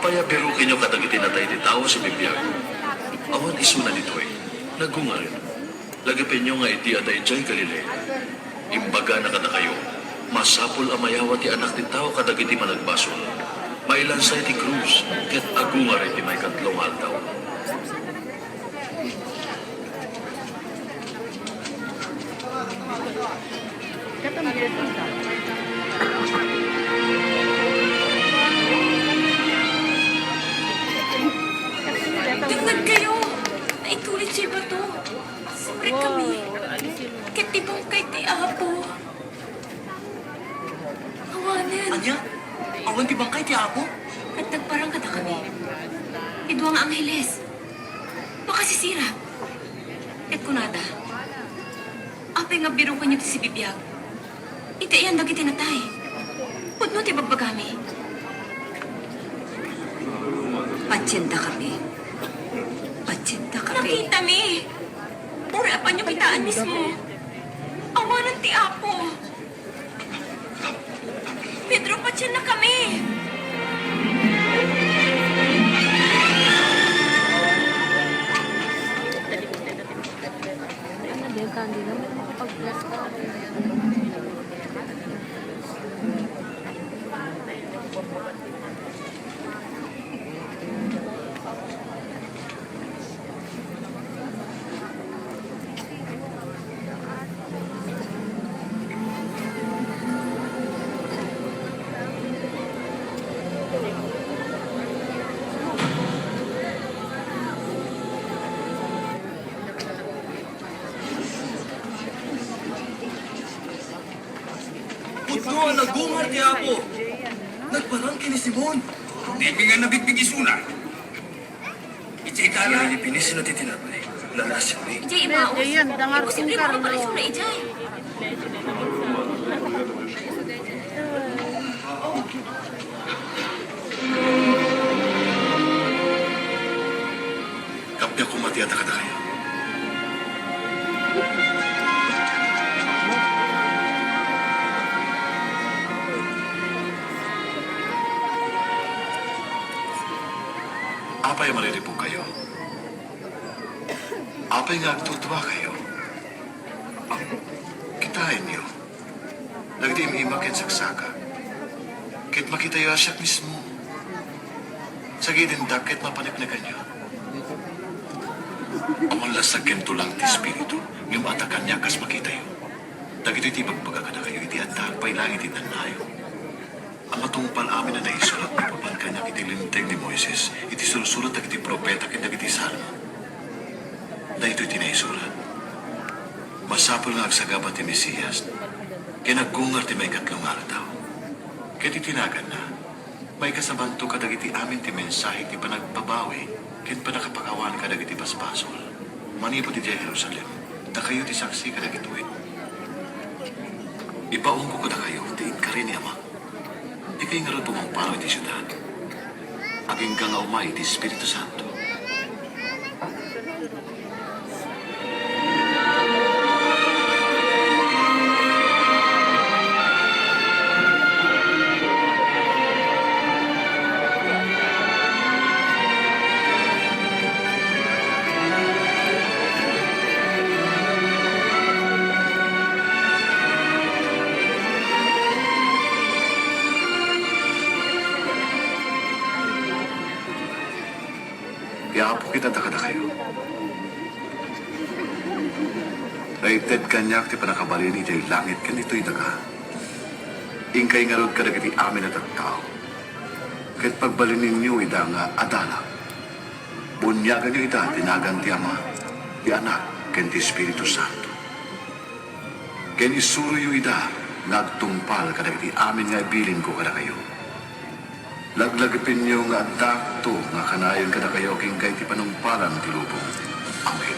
Apaya pero kinyo katag itinatay ti tao sa bibiyag. Awan isuna nito eh. Nagungarin. Lagapin nyo nga iti aday jay Galileo. Imbaga na kada kayo. Masapol amayawa ti anak ti tao kadag iti managbason. Mailansay ti krus. Ket agungarin ti may katlong altaw. Tingnan kayo! Naitulit siya ba to? Siyempre kami. Katibang kay ti Apo. Awanan. Anya? Awan ti bangkay ti Apo? At nagparang kada kami. Idwa nga Angeles. Baka sisira. Et kunada. Apay nga biro kanyo ti si Bibiyag. Iti iyan dagi tinatay. Pudno ti bagbagami. Patsenda kami. Patsenda kami. Nakita mi. Ura pa niyo kitaan mismo. Awanan ti Apo. Pedro, patsenda kami. Hindi naman makapag-bless ka. Putno, nagungar ti Apo. Nagparang kini Simon. Di mi nga nabigbig isuna. Iti Kaya itala. ipinis na ti tinapay. Lalasin ni. Ijay ibaos. Ayan, dangar Ibu kung simple Carlo. mo kapalis na ijay. Kapya kumati at kada kayo. Apay mariripong kayo. Apay nga agtutwa kayo. Kitain niyo. Nagdiim-ima ken saksaka. Ket makita yo asyak mismo. Sa gidindak ket mapanipnagan niyo. Awan lasag ken tulang ti espiritu. Yung atakan niya kas makita yo. Dagito iti magpagakada kayo iti atak pay langit iti nayo. Ang matungpal amin na naisulat ni papan kanya iti linteg ni Moises, iti sulusulat iti propeta ken dagiti salmo. Dahito iti naisulat. Masapol nga agsagabat ti Mesiyas, kinagungar ti may katlong altaw. Ket itinagan na, may kasabanto kadagiti amin ti mensahe ti panagbabawi, ken panakapakawan kadagiti basbasol. Manipot iti Jerusalem, da kayo ti saksi kadagituin. Ipaong ko kada kayo, tiin ka rin ni Ama. Ikay nga rin pumamparo iti syudad. Aging ka nga umay iti Espiritu Santo. Iapo kita takada kayo. Rated kanyak ti panakabalin iti langit kanito'y daga. Ingkay nga rod kadagiti amin at tao. Kahit pagbalin ninyo ida nga adala. Bunyagan nyo ida tinagan ti Ama, ti Anak, ken ti Espiritu Santo. Ken isuro yo ida nagtungpal kadagiti amin nga ibilin ko kada kayo. Laglagipin niyo nga dakto nga kanayon kada kayo king kay ti panumpalan ti lubong. Amen.